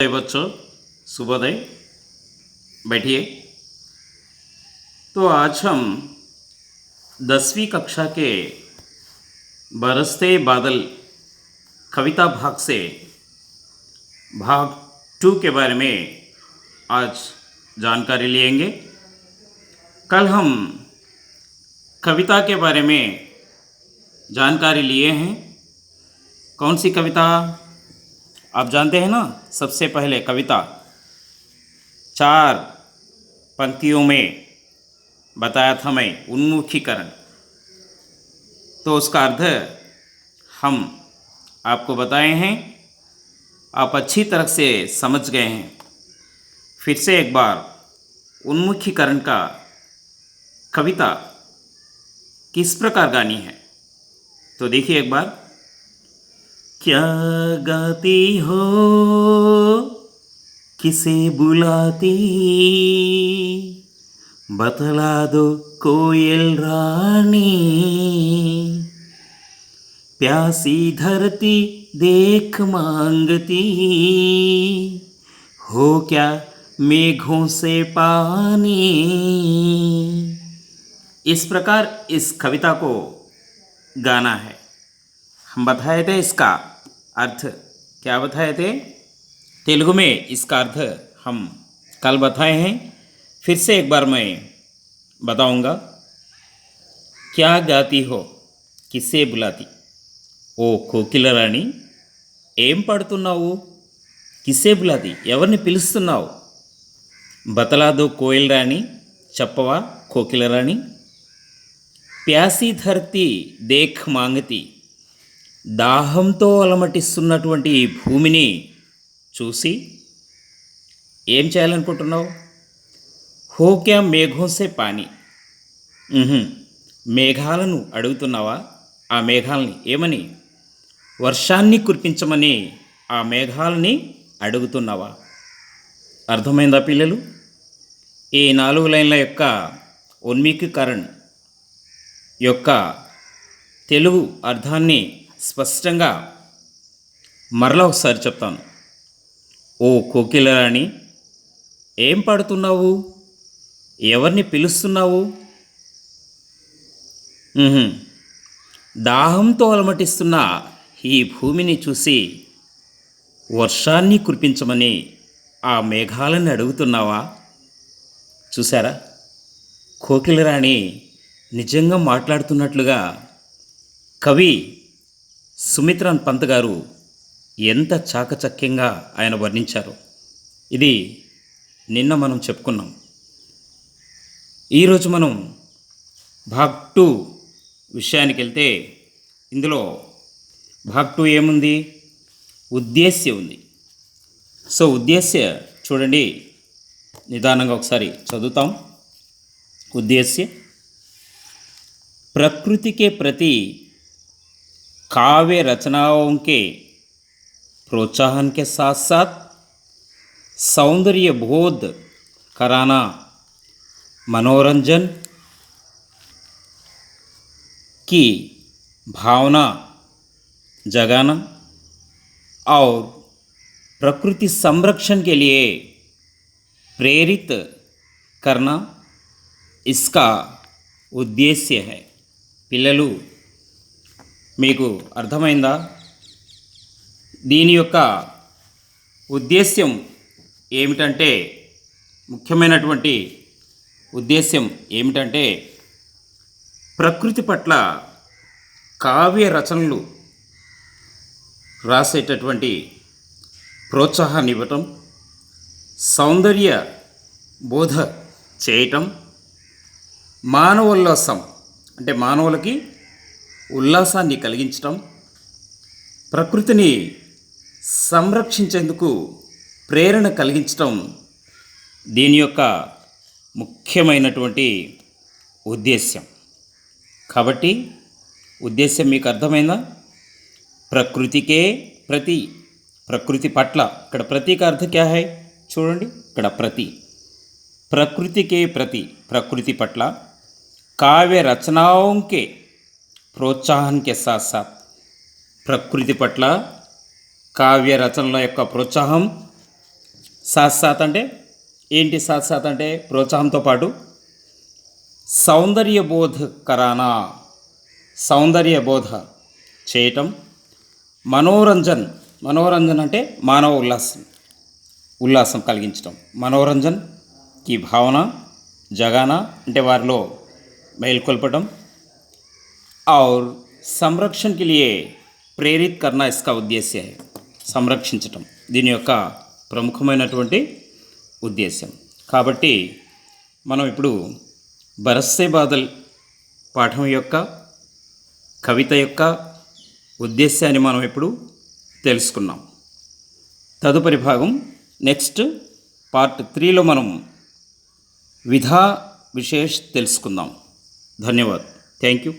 बच्चों शुभोदय। बैठिए। तो आज हम 10वीं कक्षा के बरसते बादल कविता भाग से भाग 2 के बारे में आज जानकारी लेंगे। कल हम कविता के बारे में जानकारी लिए हैं। कौन सी कविता आप जानते हैं ना। सबसे पहले कविता 4 पंक्तियों में बताया था मैं, उन्मुखीकरण। तो उसका अर्थ हम आपको बताए हैं, आप अच्छी तरह से समझ गए हैं। फिर से एक बार उन्मुखीकरण का कविता किस प्रकार गानी है तो देखिए एक बार। क्या गाती हो, किसे बुलाती, बतला दो कोयल रानी। प्यासी धरती देख मांगती, हो क्या मेघों से पानी। इस प्रकार इस कविता को गाना है। हम बताए थे इसका अर्थ, क्या बताए थे तेलुगु में। इसका अर्थ हम कल बताए हैं। फिर से एक बार मैं बताऊंगा। क्या गाती हो, किसे बुलाती, ओ కోకిల రాణి ఏం పడుతున్నావు, కిసే బులాతి ఎవరిని పిలుస్తున్నావు, బతలాదో కోయిల్ రాణి చెప్పవా కోకిల రాణి, ప్యాసి ధర్తి దేఖ్ మాంగతి దాహంతో అలమటిస్తున్నటువంటి ఈ భూమిని చూసి ఏం చేయాలనుకుంటున్నావు, హో క్యా మేఘం సే పానీ, మేఘాలను అడుగుతున్నావా, ఆ మేఘాలని ఏమని, వర్షాన్ని కురిపించమని ఆ మేఘాలని అడుగుతున్నావా. అర్థమైందా పిల్లలు. ఈ 4 లైన్ల యొక్క ఉన్ముఖీకరణ యొక్క తెలుగు అర్థాన్ని స్పష్టంగా మరలా ఒకసారి చెప్తాను. ఓ కోకిల రాణి ఏం పాడుతున్నావు, ఎవరిని పిలుస్తున్నావు, దాహంతో అలమటిస్తున్న ఈ భూమిని చూసి వర్షాన్ని కురిపించమని ఆ మేఘాలను అడుగుతున్నావా. చూసారా, కోకిల రాణి నిజంగా మాట్లాడుతున్నట్లుగా కవి సుమిత్రన్ పంత్ గారు ఎంత చాకచక్యంగా ఆయన వర్ణించారు. ఇది నిన్న మనం చెప్పుకున్నాం. ఈరోజు మనం భాగ్ 2 విషయానికి వెళ్తే ఇందులో భాగ్ 2 ఏముంది, ఉద్దేశ్య ఉంది. సో ఉద్దేశ్య చూడండి, నిదానంగా ఒకసారి చదువుతాం. उद्देश्य प्रकृति के प्रति काव्य रचनाओं के प्रोत्साहन के साथ साथ सौंदर्य बोध कराना, मनोरंजन की भावना जगाना और प्रकृति संरक्षण के लिए प्रेरित करना इसका ఉద్దేశ్య है. పిల్లలు మీకు అర్థమైందా. దీని యొక్క ఉద్దేశ్యం ఏమిటంటే, ముఖ్యమైనటువంటి ఉద్దేశ్యం ఏమిటంటే ప్రకృతి పట్ల కావ్య రచనలు రాసేటటువంటి ప్రోత్సాహాన్ని ఇవ్వటం, సౌందర్య బోధ చేయటం, మానవోల్లాసం అంటే మానవులకి ఉల్లాసాన్ని కలిగించటం, ప్రకృతిని సంరక్షించేందుకు ప్రేరణ కలిగించటం దీని యొక్క ముఖ్యమైనటువంటి ఉద్దేశ్యం. కాబట్టి ఉద్దేశ్యం మీకు అర్థమైందా. ప్రకృతికే ప్రతి, ప్రకృతి పట్ల, ఇక్కడ ప్రతి का अर्थ क्या है చూడండి. ఇక్కడ ప్రతి, ప్రకృతికే ప్రతి, ప్రకృతి పట్ల काव्य रचनाओं के प्रोत्साहन के साथ साथ, ప్రకృతి పట్ల కావ్య రచనల యొక్క ప్రోత్సాహం సాత్ సాత్ అంటే ఏంటి? సాత్ సాత్ అంటే ప్రోత్సాహంతో పాటు సౌందర్యబోధ కరానా, సౌందర్యబోధ చేయటం. మనోరంజన్, మనోరంజన్ అంటే మానవ ఉల్లాసం కలిగించటం. మనోరంజన్ की भावना जगाना అంటే వారిలో మేల్కొల్పటం. और संरक्षण के लिए प्रेरित करना इसका उद्देश्य है. సంరక్షించటం దీని యొక్క ప్రముఖమైనటువంటి ఉద్దేశం. కాబట్టి మనం ఇప్పుడు బరస్సే బాదల్ పాఠం యొక్క కవిత యొక్క ఉద్దేశాన్ని మనం ఇప్పుడు తెలుసుకున్నాం. తదుపరి భాగం నెక్స్ట్ పార్ట్ 3లో మనం విధా విశేష్ తెలుసుకుందాం. ధన్యవాద్. Thank you.